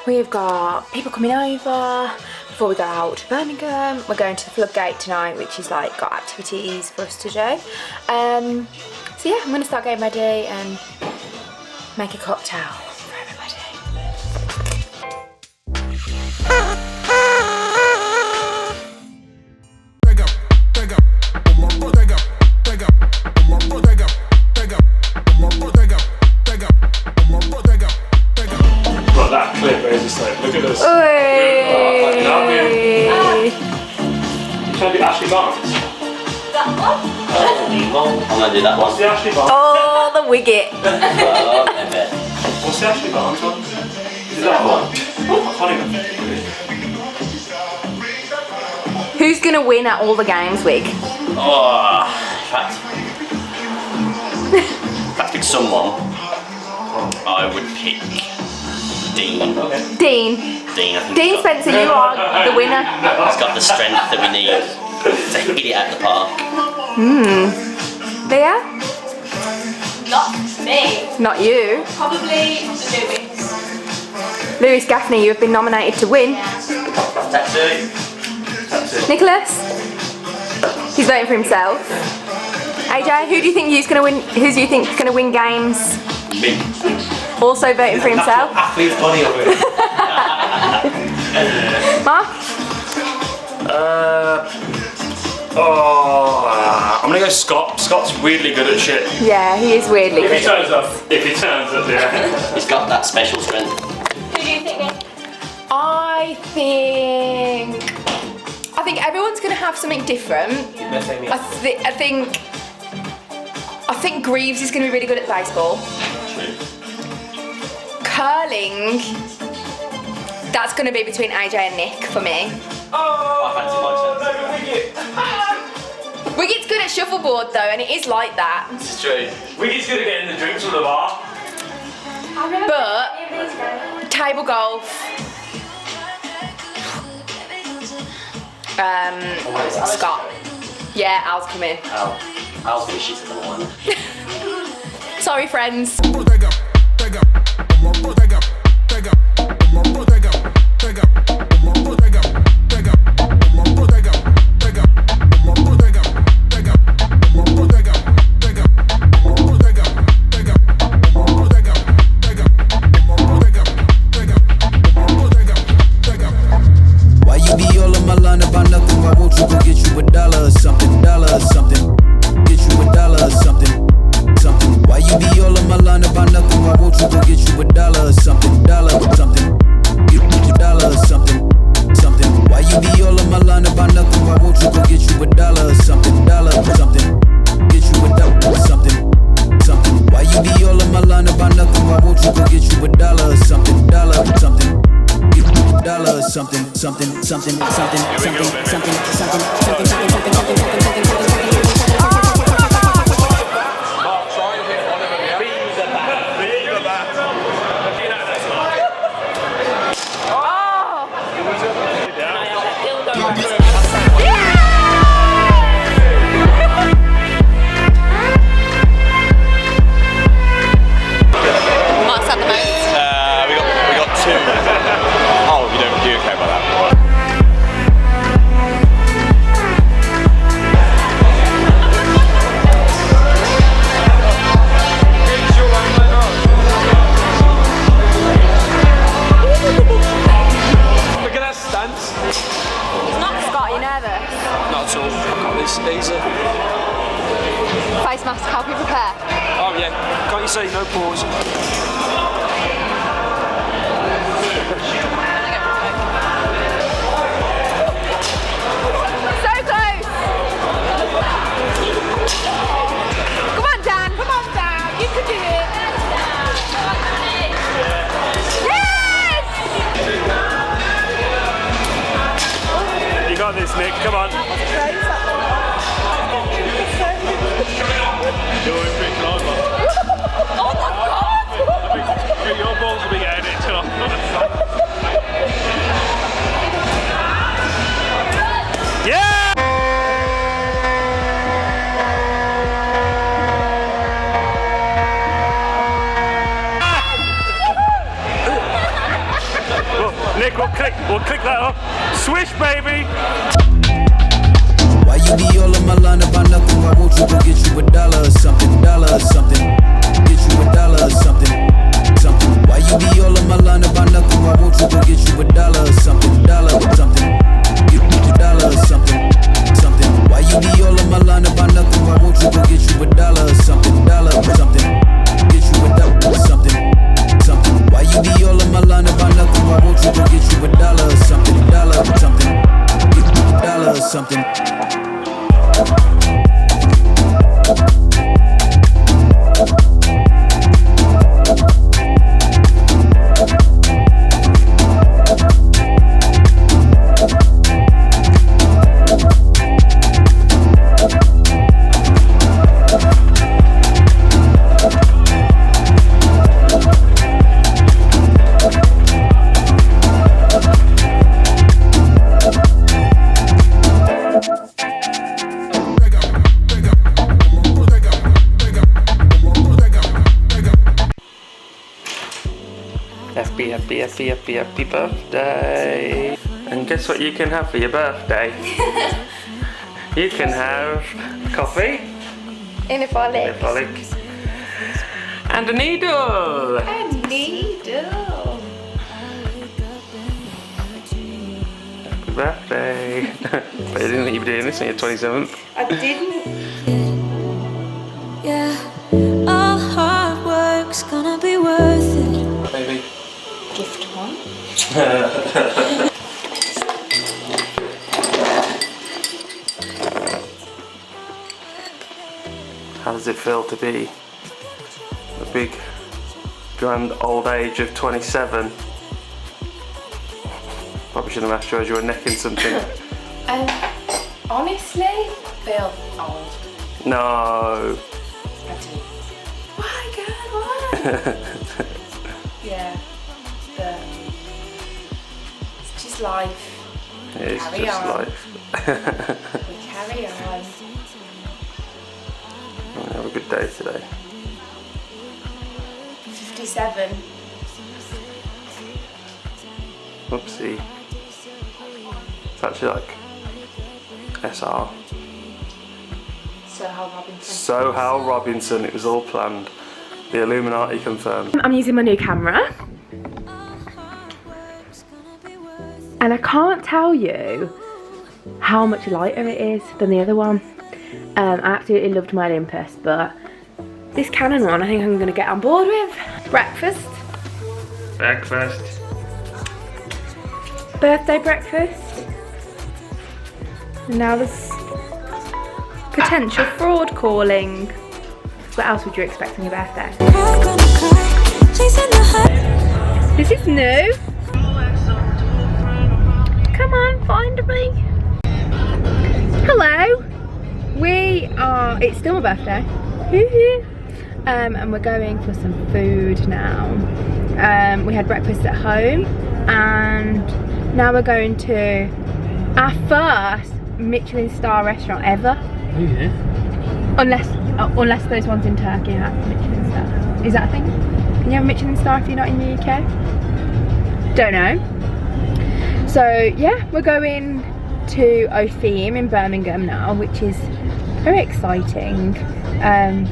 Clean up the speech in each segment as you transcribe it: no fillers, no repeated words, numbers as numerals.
We've got people coming over before we go out to Birmingham. We're going to the Floodgate tonight, which is like got activities for us to do. So yeah, I'm gonna start getting ready and make a cocktail for everybody. That clip where it's just like, look at this. You trying to do Ashley Barnes? That one? I'm gonna do that one. What's the Ashley Barnes? Oh, the Wicket. What's the Ashley Barnes one? Is it that one? I can't even. Who's gonna win at all the games, Wig? Oh, if I pick someone, I would pick Dean. Okay. Dean. Dean, I think Dean Spencer, you are the winner. he's got the strength that we need to hit it at the park. Leah? Not me. Not you. Probably Lewis. Lewis Gaffney, you have been nominated to win. Tattoo. Nicholas? He's voting for himself. AJ, who do you think is gonna win? Who do you think is gonna win games? Me. Also voting for himself. Athlete's funny over it. Mark? I'm gonna go Scott. Scott's weirdly good at shit. Yeah, he is weirdly If he good. turns up, yeah. He's got that special strength. Who do you think, Nick? I think everyone's gonna have something different. I think Greaves is gonna be really good at baseball. Curling, that's gonna be between AJ and Nick for me. I fancy Wicket. Wicket's good at shuffleboard though, and it is like that. This is true. Wicket's good at getting the drinks from the bar. But table golf, Scott. Yeah, Al's coming. Al's gonna shit at the one. Sorry, friends. Why you be all on my line about nothing? Why won't you go get you $1 or something? Get you $1 or something. Why you be all on my line about nothing? Why won't you go get you $1 or something? Get you $1 or something. Why you be all on my line about nothing? Why won't you go get you $1 or something? Get you $1 or something. Why you be all on my line about nothing? Why won't you go get you $1 or something? $1 or something. Mark's at the moment. We got two. Oh, you don't care about that. Look at that stance. Scott, are you nervous? Not at all. I've got this easy. Face mask, help you prepare. Oh yeah. Can't you say no pause? So close! Come on, Dan, you can do it. Yes! You got this, Nick. Come on. You're in pretty close, man. Oh my God! I think your balls will be getting it too. Yeah! click that up. Swish, baby. Why you be all on my line about nothing? Why won't you go get you a dollar or something? Dollar or something. Get you a dollar or something. Something. Why you be all on my line about nothing? Why won't you go get you a dollar or something? Dollar or something. Get you a dollar or something. Something. Why you be all on my line about nothing? Why won't you go get you a dollar or something? Dollar or something. Get you a dollar or something. Something. Why you be all on my line about nothing? Why won't you go get you a dollar or something? Dollar or something. Get you a dollar or something. Happy birthday. And guess what you can have for your birthday? You can have coffee, In a frolic. and a needle. A needle. Happy birthday. But you didn't think you'd be doing this on your 27th. I didn't. Yeah, all hard work's gonna be worth it. Baby. Gift one. How does it feel to be the big grand old age of 27? Probably shouldn't have asked you as you were necking something. Honestly, feel old. No. I do. Why, girl? Why? Yeah, but it's just life. It's Carry just on. life. We carry on. Have a good day today. 57. Whoopsie. It's actually like SR. So Hal Robinson. So Hal Robinson, it was all planned. The Illuminati confirmed. I'm using my new camera. And I can't tell you how much lighter it is than the other one. I absolutely loved my Olympus, but this Canon one I think I'm going to get on board with. Breakfast. Breakfast. Birthday breakfast. And now there's potential fraud calling. What else would you expect on your birthday? This is new. Come on, find me. Hello. It's still my birthday. And we're going for some food now. We had breakfast at home and now we're going to our first Michelin-star restaurant ever. Oh yeah. Unless those ones in Turkey have Michelin-star. Is that a thing? Can you have Michelin-star if you're not in the UK? Don't know. So yeah, we're going to Opheem in Birmingham now, which is very exciting. I'm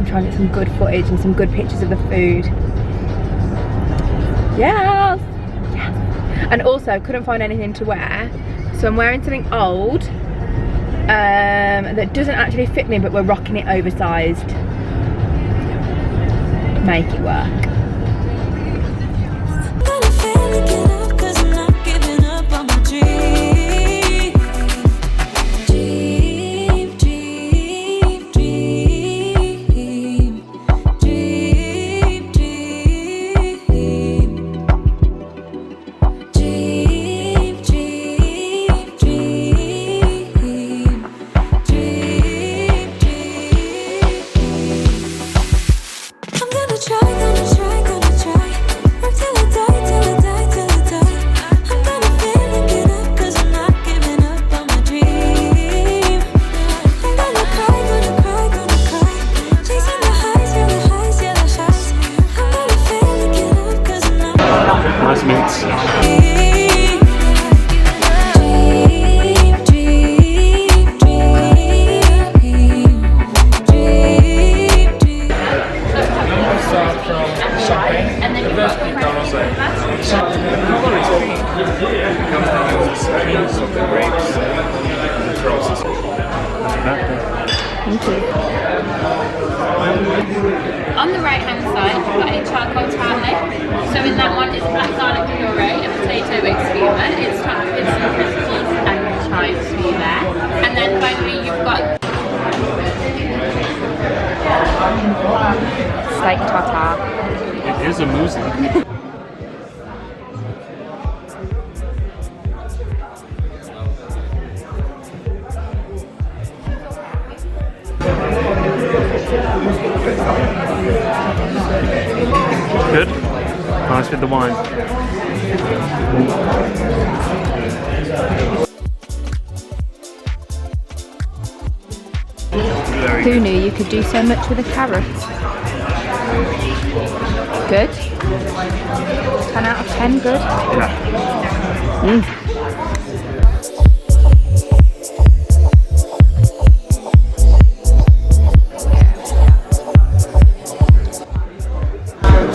trying to get some good footage and some good pictures of the food. Yes! Yes! And also couldn't find anything to wear, so I'm wearing something old that doesn't actually fit me, but we're rocking it oversized. Make it work. I'm gonna try suck the grapes. Thank you. On the right hand side, you've got a charcoal tartlet. So in that one, it's black garlic puree, a potato exhumer. It's topped with some crispies and chives for you there. And then finally, you've got Steak tartare. It is amusing. Good. Nice with the wine. Who knew you could do so much with a carrot? Good. 10 out of 10, good. Yeah.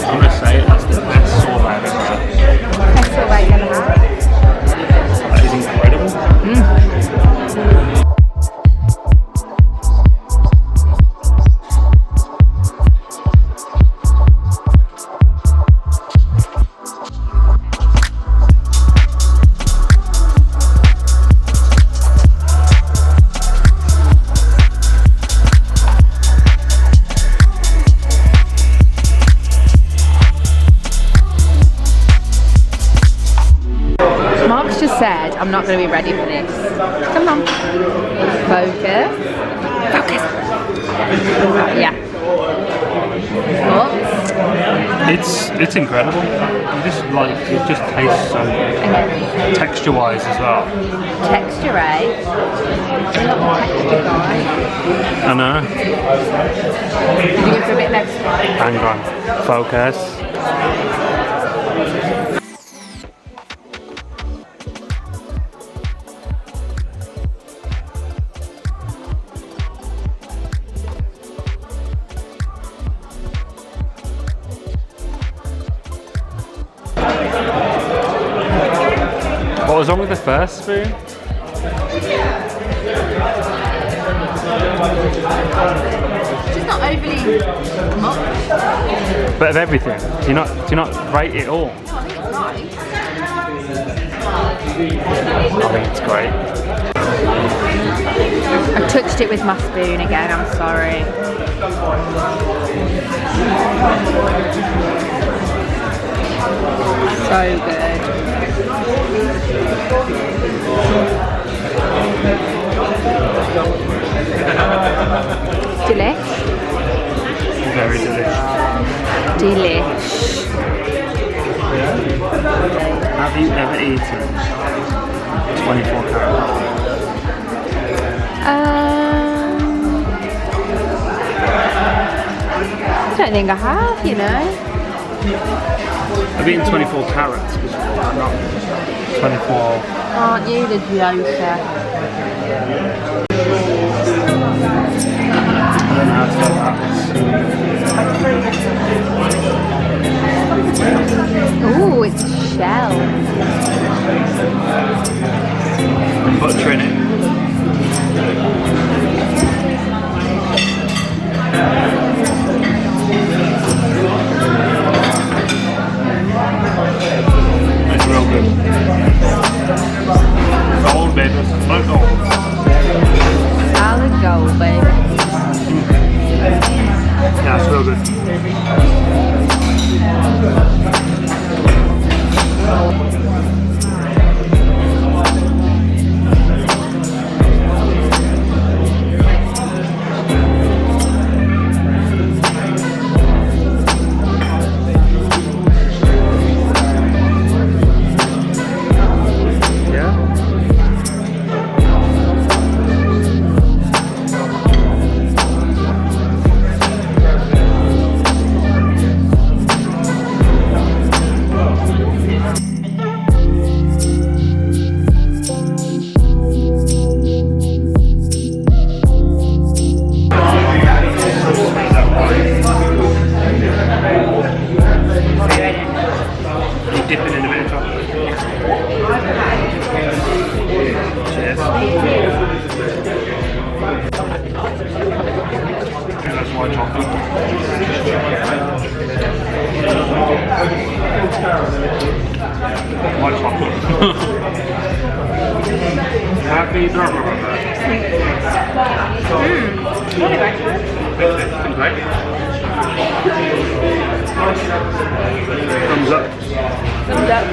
I'm gonna say that's the best sorbet I've ever had. Best sorbet you've ever had. That is incredible. Mark's just said I'm not going to be ready for this. Come on. Focus. Focus. Yeah. Thoughts? It's incredible. You just like it just tastes so good. Okay. Texture wise as well. Texture, eh? A lot more texture, guys. I know. Did you go for a bit less? Hang on. Focus. What was wrong with the first spoon? Just not overly much. Bit of everything. Do you not rate it all? No, I think it's nice. I think it's great. I touched it with my spoon again, I'm sorry. So good. Delish. Very delicious. Delish. Have you ever eaten 24 carat? I don't think I have, you know. I've eaten 24 carats before, not 24. Aren't you the joker? I don't know how to do that. Ooh, it's a shell. And butter in it. It's real good. Gold, baby. Look gold. Solid gold, baby. Yeah, it's real good. for your brother on that? Thumbs up. Thumbs up.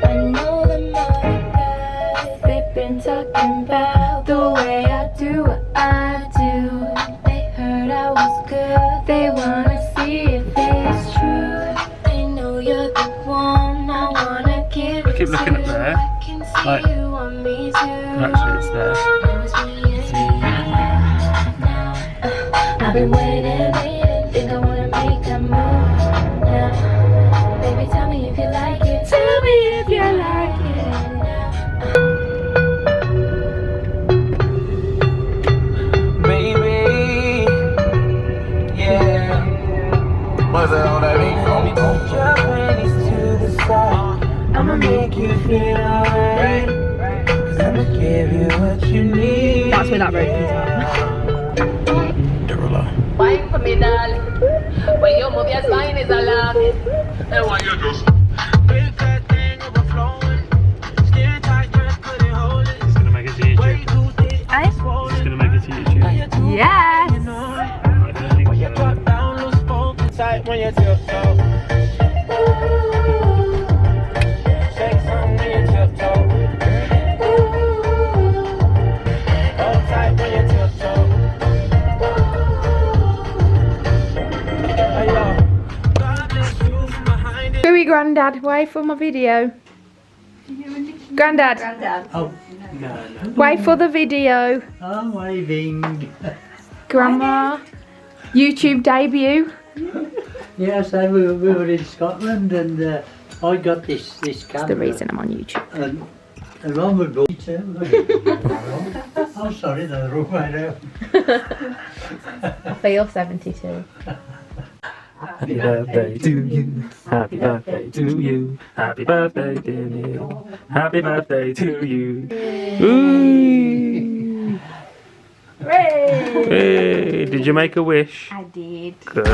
I know them other guys, they've been talking about the way I do what I do. They heard I was good, they wanna see if it's true. They know you're the one I wanna give it to. Keep looking up there. I can see Like, you want me to. actually, it's there. I've been waiting, think I wanna make a move now. Baby, tell me if you like it. Tell me if you like it now. Baby, yeah. What's that on that beat? Hold your panties to the side. I'ma make you feel alright. 'Cause I'ma give you what you need. That's when that road comes out. Wine for me, darling. When you move your spine is alarming. And why you just With that thing overflowing. Skin tight, just couldn't hold it. It's gonna make it to YouTube. It's gonna make it to YouTube. Yes! I don't think When you so. drop down, loose funky tight when you tiptoe. Shake some when you tiptoe. Hold tight when you tiptoe. Hey, yo. God bless you from behind it. Gooey Grandad, wait for my video. Grandad, Oh, no. wait for the video. I'm waving. Grandma, YouTube debut. Yes, we were in Scotland and I got this camera. That's the reason I'm on YouTube. And Ron would go too. I'm sorry, that's the wrong way around. But you're 72. Happy birthday to you. Happy birthday to you. Happy birthday, dear Neil. Happy birthday to you. Ooh. Hey, did you make a wish? I did. Good.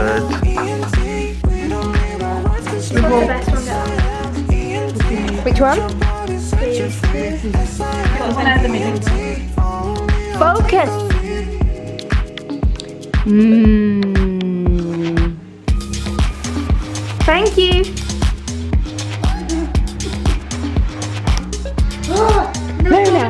What's the best one that Which one? Focus! Thank you! Luna!